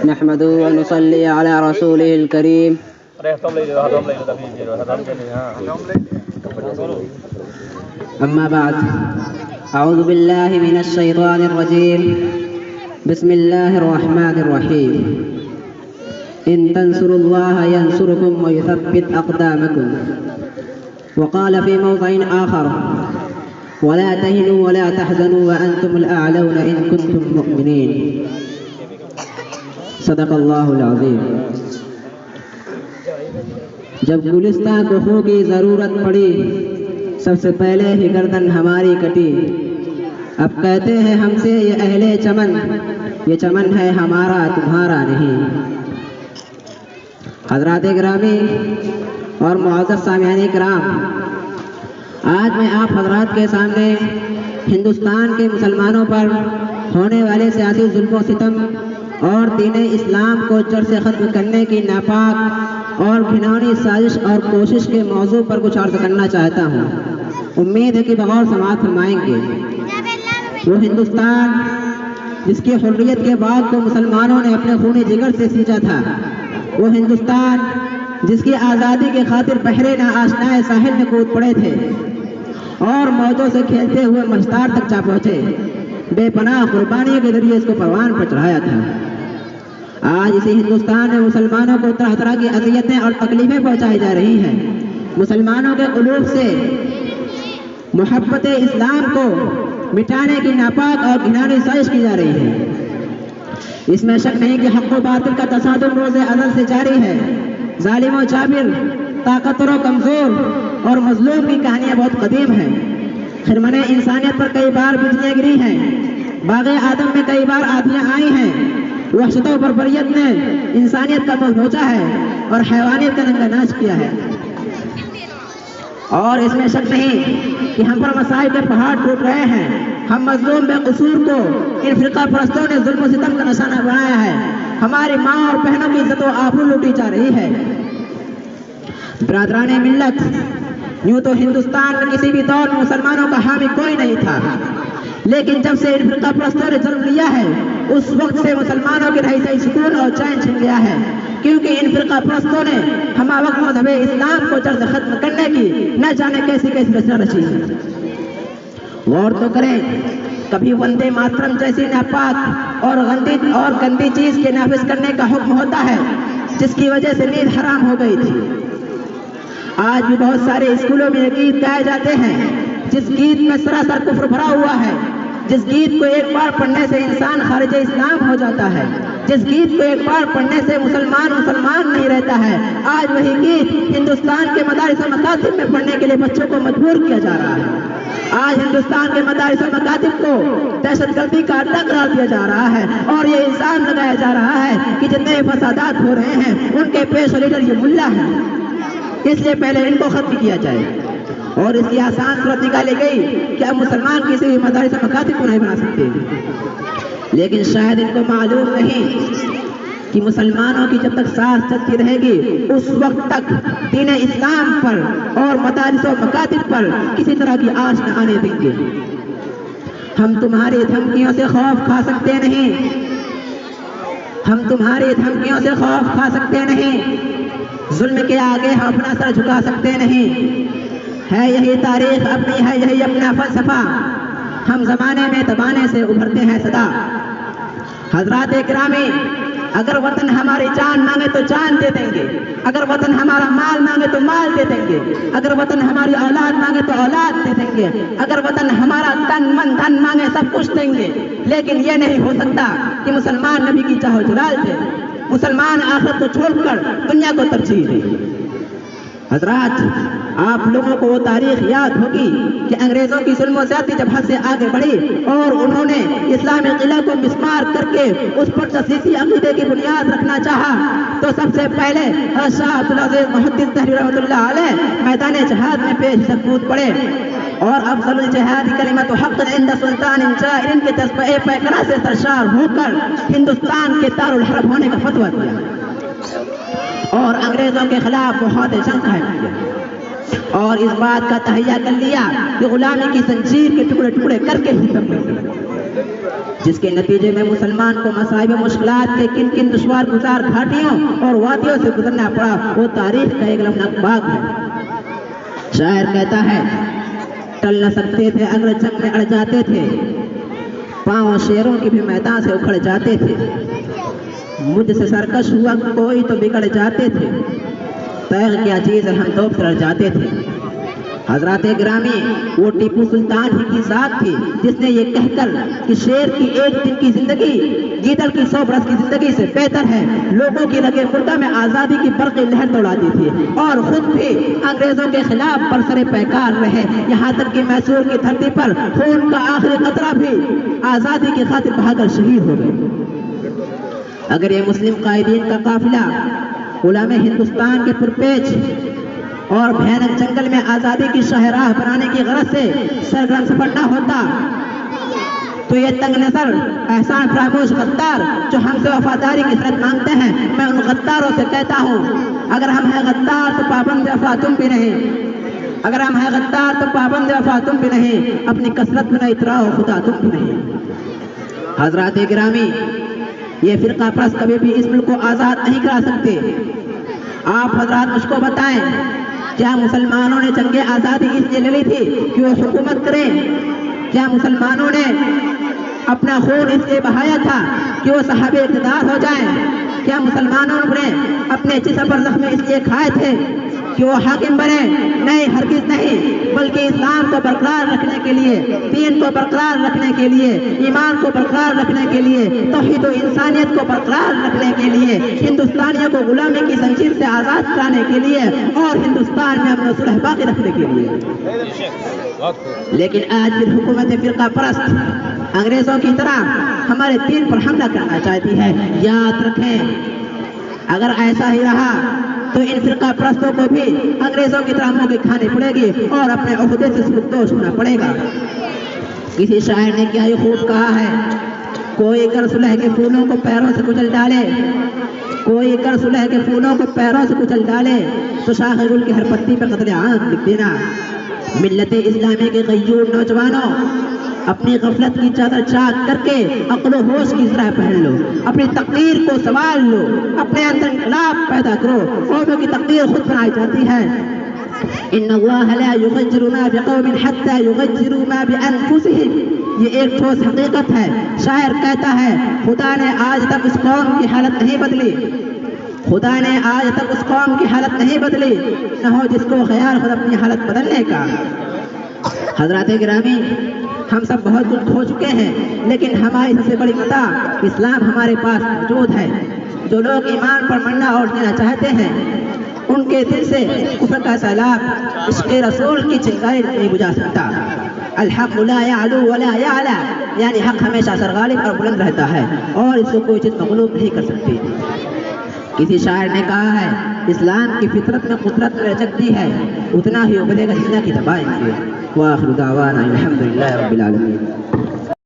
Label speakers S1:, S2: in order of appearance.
S1: نحمده ونصلي على رسوله الكريم. أما بعد، أعوذ بالله من الشيطان الرجيم. بسم الله الرحمن الرحيم. إن تنصروا الله ينصركم ويثبت أقدامكم. وقال في موضع آخر: ولا تهنوا ولا تحزنوا وأنتم الأعلون إن كنتم مؤمنين. صدق اللہ العظیم. جب گلستان کو خوں کی ضرورت پڑی، سب سے پہلے ہی گردن ہماری کٹی. اب کہتے ہیں ہم سے یہ اہل چمن، یہ چمن ہے ہمارا تمہارا نہیں. حضرات گرامی اور معزز سامعین کرام، آج میں آپ حضرات کے سامنے ہندوستان کے مسلمانوں پر ہونے والے سیاسی ظلم و ستم اور دین اسلام کو جڑ سے ختم کرنے کی ناپاک اور گھناؤنی سازش اور کوشش کے موضوع پر کچھ عرض کرنا چاہتا ہوں. امید ہے کہ بغور سماعت فرمائیں گے. وہ ہندوستان جس کی حریت کے بعد کو مسلمانوں نے اپنے خون جگر سے سینچا تھا، وہ ہندوستان جس کی آزادی کے خاطر بحرے نہ آشنائے ساحل میں کود پڑے تھے اور موجوں سے کھیلتے ہوئے مجدار تک جا پہنچے، بے پناہ قربانیوں کے ذریعے اس کو پروان پر چڑھایا تھا. آج اسی ہندوستان میں مسلمانوں کو طرح طرح کی اذیتیں اور تکلیفیں پہنچائی جا رہی ہیں. مسلمانوں کے قلوب سے محبت اسلام کو مٹانے کی ناپاک اور گھناؤنی سازش کی جا رہی ہے. اس میں شک نہیں کہ حق و باطل کا تصادم روز ازل سے جاری ہے. ظالم و جابر، طاقتور و کمزور اور مظلوم کی کہانیاں بہت قدیم ہیں. خرمن انسانیت پر کئی بار بجلیاں گری ہیں. باغ آدم میں کئی بار آندیاں آئی ہیں. وحشت و بربریت نے انسانیت کا منہ نوچا ہے اور حیوانیت کا ننگا ناچ کیا ہے. اور اس میں شک نہیں کہ ہم پر مسائل کے پہاڑ ٹوٹ رہے ہیں. ہم مظلوم بے قصور کو ان فرقہ پرستوں نے ظلم و ستم کا نشانہ بنایا ہے. ہماری ماں اور بہنوں کی عزت و آبرو لوٹی جا رہی ہے. برادران ملت، یوں تو ہندوستان میں کسی بھی دور میں مسلمانوں کا حامی کوئی نہیں تھا، لیکن جب سے ان فرقہ پرستوں نے جنم لیا ہے، اس وقت سے مسلمانوں کی رہائشی سکون اور چین چھن گیا ہے. کیونکہ ان فرقہ پرستوں نے ہمہ وقت مذہب اسلام کو جڑ سے ختم کرنے کی نہ جانے کیسی کیسی رچنا رچی ہے. غور تو کریں، کبھی وندے ماترم جیسی ناپاک اور گندی چیز کے نافذ کرنے کا حکم ہوتا ہے جس کی وجہ سے نیند حرام ہو گئی تھی. آج بھی بہت سارے اسکولوں میں گیت گائے جاتے ہیں جس گیت میں سراسر کفر بھرا ہوا ہے، جس گیت کو ایک بار پڑھنے سے انسان خارج اسلام ہو جاتا ہے، جس گیت کو ایک بار پڑھنے سے مسلمان نہیں رہتا ہے. آج وہی گیت ہندوستان کے مدارس و مکاتب میں پڑھنے کے لیے بچوں کو مجبور کیا جا رہا ہے. آج ہندوستان کے مدارس و مکاتب کو دہشت گردی کا اڈہ قرار دیا جا رہا ہے اور یہ الزام لگایا جا رہا ہے کہ جتنے فسادات ہو رہے ہیں ان کے پیش لیڈر یہ ملا ہے، اس لیے پہلے ان کو ختم کیا جائے. اور اس کی آسان صورت نکالی گئی کہ اب مسلمان کسی بھی مدارس و مکاتب کو نہیں بنا سکتے. لیکن شاید ان کو معلوم نہیں کہ مسلمانوں کی جب تک سانس چلتی رہے گی اس وقت تک دین اسلام پر اور مدارس و مکاتب پر کسی طرح کی آنچ نہ آنے دیں گے. ہم تمہاری دھمکیوں سے خوف کھا سکتے نہیں، ہم تمہاری دھمکیوں سے خوف کھا سکتے نہیں. ظلم کے آگے ہم اپنا سر جھکا سکتے نہیں. ہے یہی تاریخ اپنی، ہے یہی اپنا فلسفہ. ہم زمانے میں دبانے سے ابھرتے ہیں صدا. حضرات گرامی، اگر وطن ہماری جان مانگے تو جان دے دیں گے، اگر وطن ہمارا مال مانگے تو مال دے دیں گے، اگر وطن ہماری اولاد مانگے تو اولاد دے دیں گے، اگر وطن ہمارا تن من دھن مانگے سب کچھ دیں گے. لیکن یہ نہیں ہو سکتا کہ مسلمان نبی کی چاہو جلال دے، مسلمان آخرت کو چھوڑ کر دنیا کو ترجیح دے. حضرات، آپ لوگوں کو وہ تاریخ یاد ہوگی کہ انگریزوں کی ظلم و زیادتی جب حد سے آگے بڑھی اور انہوں نے اسلامی قلعہ کو مسمار کر کے اس پر تخصیصی عقیدے کی بنیاد رکھنا چاہا تو سب سے پہلے شاہ عبدالعزیز محدث دہلوی رحمۃ اللہ علیہ میدان جہاد میں پیش کود پڑے اور افضل الجہاد کلمۃ حق عند سلطان جائر کے جذبہ پیکرا سے سرشار ہو کر ہندوستان کے دارالحرب ہونے کا فتویٰ دیا اور انگریزوں کے خلاف بہت جنگ قائم کیا اور اس بات کا تہیہ کر لیا کہ غلامی کی زنجیر کے ٹکڑے ٹکڑے کر کے ہی جس کے نتیجے میں مسلمان کو مصائب و مشکلات کے کن کن دشوار گزار گھاٹیوں اور وادیوں سے گزرنا پڑا، وہ تاریخ کا ایک لمحہ باغ ہے۔ شاعر کہتا ہے ٹل نہ سکتے تھے اگر جنگ میں اڑ جاتے تھے، پاؤں شیروں کی بھی میدان سے اکھڑ جاتے تھے، مجھ سے سرکش ہوا کوئی تو بگڑ جاتے تھے، تیغ کیا چیز ہم دوب سے لڑ جاتے تھے۔ حضرات گرامی، وہ ٹیپو سلطان ہی کی ذات تھی جس نے یہ کہہ کر کہ شیر کی ایک دن کی زندگی گیدڑ کی 100 برس کی زندگی سے بہتر ہے، لوگوں کی رگے مردہ میں آزادی کی برقی لہر دوڑا دی تھی اور خود بھی انگریزوں کے خلاف برسر پیکار رہے، یہاں تک کہ میسور کی دھرتی پر خون کا آخری قطرہ بھی آزادی کی خاطر بہا کر شہید ہو گئے۔ اگر یہ مسلم قائدین کا قافلہ غلام ہندوستان کے پرپیچ اور بھیانک جنگل میں آزادی کی شاہراہ بنانے کی غرض سے سرگرم سپرنا ہوتا تو یہ تنگ نظر احسان فراموش غدار جو ہم سے وفاداری کی صورت مانگتے ہیں، میں ان غداروں سے کہتا ہوں اگر ہم ہیں غدار تو پابند وفا تم بھی نہیں، اگر ہم ہیں غدار تو پابند وفا تم بھی نہیں، اپنی کثرت میں نہ اتراؤ خدا تم بھی نہیں۔ حضرات گرامی، یہ فرقہ پرست کبھی بھی اس ملک کو آزاد نہیں کرا سکتے۔ آپ حضرات مجھ کو بتائیں کیا مسلمانوں نے جنگ آزادی اس لیے لڑی تھی کہ وہ حکومت کریں؟ کیا مسلمانوں نے اپنا خون اس لیے بہایا تھا کہ وہ صاحب اقتدار ہو جائیں؟ کیا مسلمانوں نے اپنے جسم پر زخم اس لیے کھائے تھے کہ وہ حاکم بنے؟ نہیں، ہرگز نہیں، بلکہ اسلام کو برقرار رکھنے کے لیے، دین کو برقرار رکھنے کے لیے، ایمان کو برقرار رکھنے کے لیے، توحید و انسانیت کو برقرار رکھنے کے لیے، ہندوستانیوں کو غلامی کی زنجیر سے آزاد کرانے کے لیے اور ہندوستان میں امن و صلح باقی رکھنے کے لیے۔ لیکن آج بھی حکومت فرقہ پرست انگریزوں کی طرح ہمارے دین پر حملہ کرنا چاہتی ہے۔ یاد رکھیں اگر ایسا ہی رہا تو ان فرقہ پرستوں کو بھی انگریزوں کی طرح موقع کھانی پڑے گی اور اپنے عہدے سے سبکدوش ہونا پڑے گا۔ کسی شاعر نے کیا یہ خوب کہا ہے، کوئی کر صلح کے پھولوں کو پیروں سے کچل ڈالے، کوئی کر صلح کے پھولوں کو پیروں سے کچل ڈالے تو شاخ گل کی ہر پتی پر قتل عام لکھ دینا۔ ملت اسلامی کے غیور نوجوانوں، اپنی غفلت کی چادر چاک کر کے عقل و ہوش کی ذرا پہن لو، اپنی تقدیر کو سنوار لو، اپنے اندر انقلاب پیدا کرو۔ قوموں کی تقدیر خود بنائی جاتی ہے۔ ان اللہ لا یغیر ما بقوم حتی یغیروا ما بانفسهم، یہ ایک ٹھوس حقیقت ہے۔ شاعر کہتا ہے خدا نے آج تک اس قوم کی حالت نہیں بدلی، خدا نے آج تک اس قوم کی حالت نہیں بدلی، نہ ہو جس کو خیال خود اپنی حالت بدلنے کا۔ حضرات گرامی، ہم سب بہت کچھ کھو چکے ہیں، لیکن ہماری سب سے بڑی متاع اسلام ہمارے پاس موجود ہے۔ جو لوگ ایمان پر مرنا اور جینا چاہتے ہیں ان کے دل سے کفر کا سیلاب عشق رسول کی چنگاری نہیں بجھا سکتا۔ الحق لا يعلو ولا يعلى، یعنی حق ہمیشہ سرغالب اور بلند رہتا ہے اور اس کو کوئی چیز مغلوب نہیں کر سکتی۔ کسی شاعر نے کہا ہے اسلام کی فطرت میں قدرت میں لچکتی ہے، اتنا ہی ابلے گا جتنا کی دبائیں گے۔ وآخر دعوانا الحمدللہ رب العالمین۔